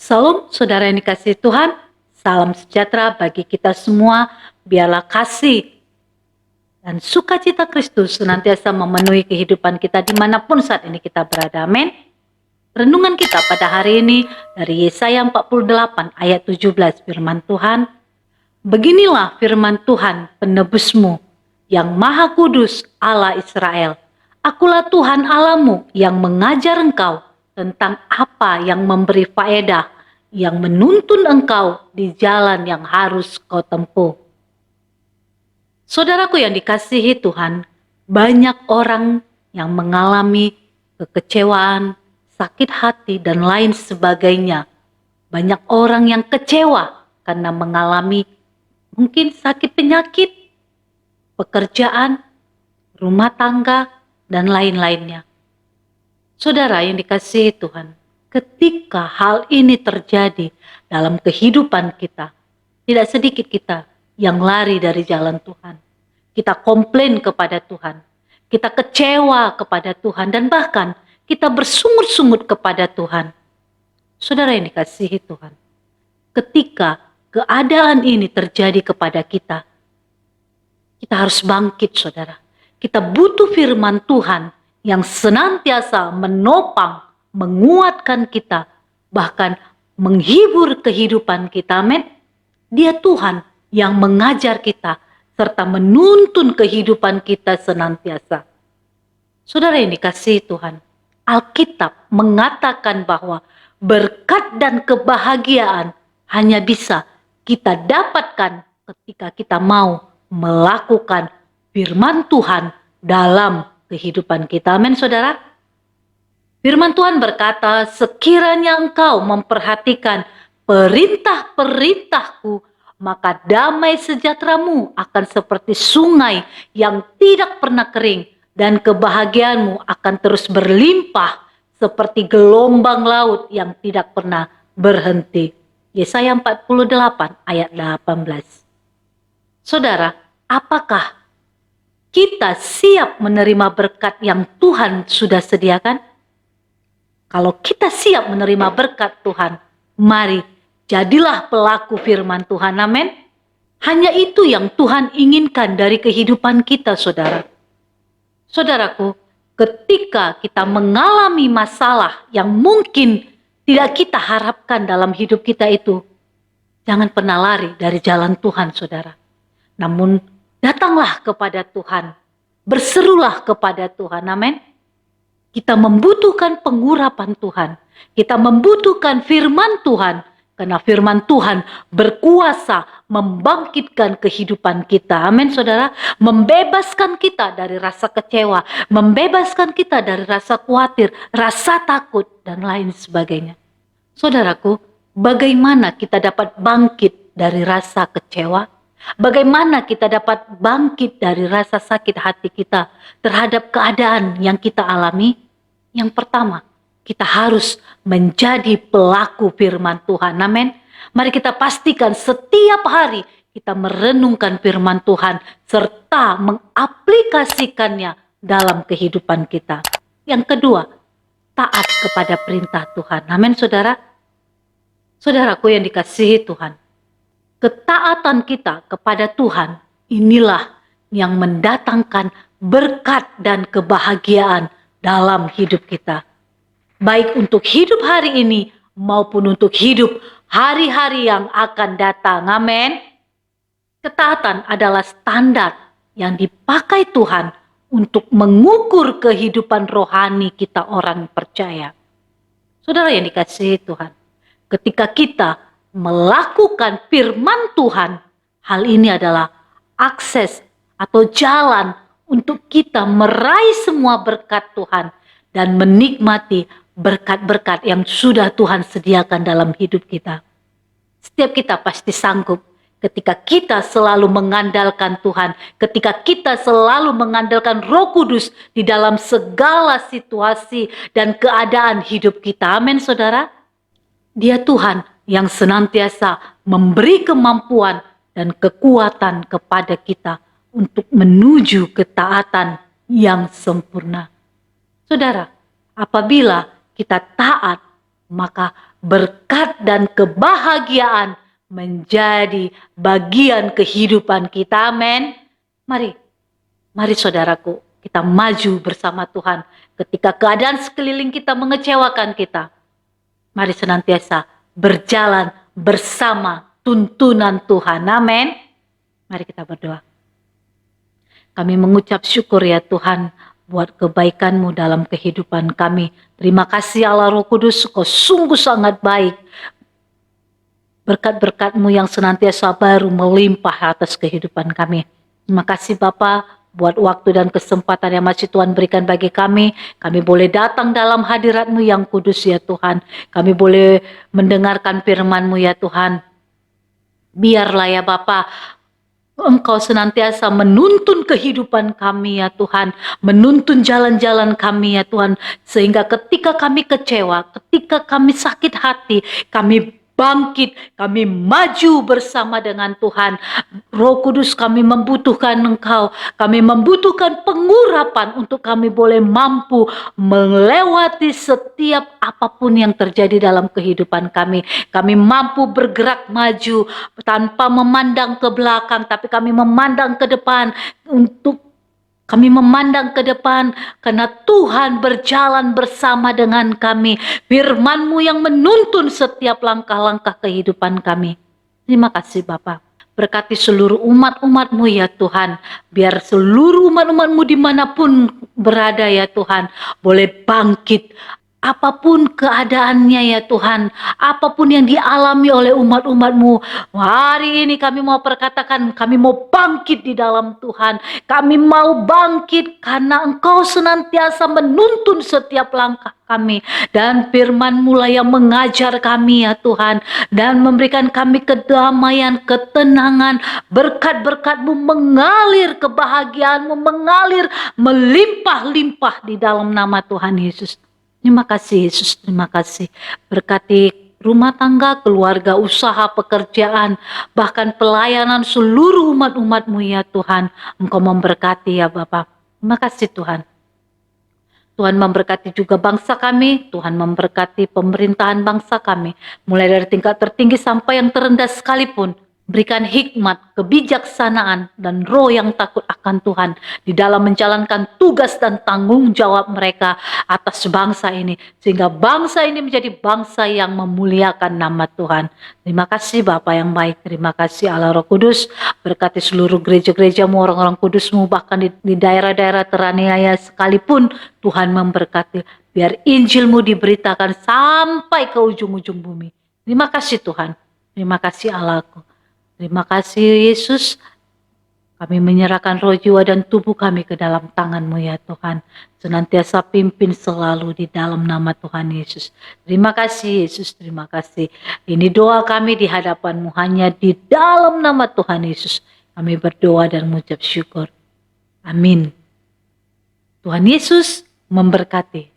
Salam saudara yang dikasihi Tuhan, salam sejahtera bagi kita semua, biarlah kasih dan sukacita Kristus senantiasa memenuhi kehidupan kita dimanapun saat ini kita berada, amin. Renungan kita pada hari ini dari Yesaya 48 ayat 17 firman Tuhan, beginilah firman Tuhan penebusmu yang maha kudus Allah Israel, akulah Tuhan Allahmu yang mengajar engkau tentang apa yang memberi faedah, yang menuntun engkau di jalan yang harus kau tempuh. Saudaraku yang dikasihi Tuhan, banyak orang yang mengalami kekecewaan, sakit hati, dan lain sebagainya. Banyak orang yang kecewa karena mengalami mungkin sakit penyakit, pekerjaan, rumah tangga, dan lain-lainnya. Saudara yang dikasihi Tuhan, ketika hal ini terjadi dalam kehidupan kita, tidak sedikit kita yang lari dari jalan Tuhan. Kita komplain kepada Tuhan, kita kecewa kepada Tuhan, dan bahkan kita bersungut-sungut kepada Tuhan. Saudara yang dikasihi Tuhan, ketika keadaan ini terjadi kepada kita, kita harus bangkit, saudara. Kita butuh firman Tuhan yang senantiasa menopang, menguatkan kita, bahkan menghibur kehidupan kita, amin. Dia Tuhan yang mengajar kita, serta menuntun kehidupan kita senantiasa. Saudara yang dikasihi Tuhan, Alkitab mengatakan bahwa berkat dan kebahagiaan hanya bisa kita dapatkan ketika kita mau melakukan firman Tuhan dalam kehidupan kita. Amin, saudara. Firman Tuhan berkata, sekiranya engkau memperhatikan perintah-perintahku, maka damai sejahteramu akan seperti sungai yang tidak pernah kering, dan kebahagiaanmu akan terus berlimpah seperti gelombang laut yang tidak pernah berhenti. Yesaya 48 ayat 18. Saudara, apakah kita siap menerima berkat yang Tuhan sudah sediakan? Kalau kita siap menerima berkat Tuhan, mari jadilah pelaku firman Tuhan, amin. Hanya itu yang Tuhan inginkan dari kehidupan kita, saudara. Saudaraku, ketika kita mengalami masalah yang mungkin tidak kita harapkan dalam hidup kita itu, jangan pernah lari dari jalan Tuhan, saudara. Namun, datanglah kepada Tuhan, berserulah kepada Tuhan, amin. Kita membutuhkan pengurapan Tuhan, kita membutuhkan firman Tuhan, karena firman Tuhan berkuasa membangkitkan kehidupan kita. Amin, saudara. Membebaskan kita dari rasa kecewa, membebaskan kita dari rasa khawatir, rasa takut, dan lain sebagainya. Saudaraku, bagaimana kita dapat bangkit dari rasa kecewa? Bagaimana kita dapat bangkit dari rasa sakit hati kita terhadap keadaan yang kita alami? Yang pertama, kita harus menjadi pelaku firman Tuhan, amin. Mari kita pastikan setiap hari kita merenungkan firman Tuhan serta mengaplikasikannya dalam kehidupan kita. Yang kedua, taat kepada perintah Tuhan, amin, saudara. Saudaraku yang dikasihi Tuhan, ketaatan kita kepada Tuhan inilah yang mendatangkan berkat dan kebahagiaan dalam hidup kita. Baik untuk hidup hari ini maupun untuk hidup hari-hari yang akan datang. Amin. Ketaatan adalah standar yang dipakai Tuhan untuk mengukur kehidupan rohani kita orang percaya. Saudara yang dikasihi Tuhan, ketika kita melakukan firman Tuhan, hal ini adalah akses atau jalan untuk kita meraih semua berkat Tuhan dan menikmati berkat-berkat yang sudah Tuhan sediakan dalam hidup kita. Setiap kita pasti sanggup ketika kita selalu mengandalkan Tuhan, ketika kita selalu mengandalkan Roh Kudus di dalam segala situasi dan keadaan hidup kita. Amin, saudara. Dia Tuhan yang senantiasa memberi kemampuan dan kekuatan kepada kita untuk menuju ketaatan yang sempurna. Saudara, apabila kita taat maka berkat dan kebahagiaan menjadi bagian kehidupan kita. Amin. Mari saudaraku, kita maju bersama Tuhan. Ketika keadaan sekeliling kita mengecewakan kita, mari senantiasa berjalan bersama tuntunan Tuhan. Amin. Mari kita berdoa. Kami mengucap syukur ya Tuhan buat kebaikan-Mu dalam kehidupan kami. Terima kasih Allah Roh Kudus, Kau sungguh sangat baik. Berkat-berkat-Mu yang senantiasa baru melimpah atas kehidupan kami. Terima kasih Bapa buat waktu dan kesempatan yang masih Tuhan berikan bagi kami. Kami boleh datang dalam hadirat-Mu yang kudus ya Tuhan. Kami boleh mendengarkan firman-Mu ya Tuhan. Biarlah ya Bapa, Engkau senantiasa menuntun kehidupan kami ya Tuhan, menuntun jalan-jalan kami ya Tuhan, sehingga ketika kami kecewa, ketika kami sakit hati, kami bangkit, kami maju bersama dengan Tuhan. Roh Kudus, kami membutuhkan Engkau, kami membutuhkan pengurapan untuk kami boleh mampu melewati setiap apapun yang terjadi dalam kehidupan kami. Kami mampu bergerak maju tanpa memandang ke belakang, tapi kami memandang ke depan kami memandang ke depan karena Tuhan berjalan bersama dengan kami. Firman-Mu yang menuntun setiap langkah-langkah kehidupan kami. Terima kasih Bapa. Berkati seluruh umat-umat-Mu ya Tuhan. Biar seluruh umat-umat-Mu dimanapun berada ya Tuhan, boleh bangkit. Apapun keadaannya ya Tuhan, apapun yang dialami oleh umat-umat-Mu, hari ini kami mau perkatakan, kami mau bangkit di dalam Tuhan. Kami mau bangkit karena Engkau senantiasa menuntun setiap langkah kami. Dan firman-Mu lah yang mengajar kami ya Tuhan, dan memberikan kami kedamaian, ketenangan, berkat-berkat-Mu mengalir, kebahagiaan-Mu mengalir, melimpah-limpah di dalam nama Tuhan Yesus. Terima kasih Yesus, terima kasih. Berkati rumah tangga, keluarga, usaha, pekerjaan, bahkan pelayanan seluruh umat-umat-Mu ya Tuhan. Engkau memberkati ya Bapa. Terima kasih Tuhan. Tuhan memberkati juga bangsa kami, Tuhan memberkati pemerintahan bangsa kami. Mulai dari tingkat tertinggi sampai yang terendah sekalipun. Berikan hikmat, kebijaksanaan, dan roh yang takut akan Tuhan di dalam menjalankan tugas dan tanggung jawab mereka atas bangsa ini. Sehingga bangsa ini menjadi bangsa yang memuliakan nama Tuhan. Terima kasih Bapa yang baik, terima kasih Allah Roh Kudus. Berkati seluruh gereja-gereja-Mu, orang-orang kudus-Mu, bahkan di daerah-daerah teraniaya sekalipun, Tuhan memberkati. Biar Injil-Mu diberitakan sampai ke ujung-ujung bumi. Terima kasih Tuhan, terima kasih Allahku. Terima kasih Yesus, kami menyerahkan roh, jiwa, dan tubuh kami ke dalam tangan-Mu ya Tuhan. Senantiasa pimpin selalu di dalam nama Tuhan Yesus. Terima kasih Yesus, terima kasih. Ini doa kami di hadapan-Mu, hanya di dalam nama Tuhan Yesus. Kami berdoa dan mengucap syukur. Amin. Tuhan Yesus memberkati.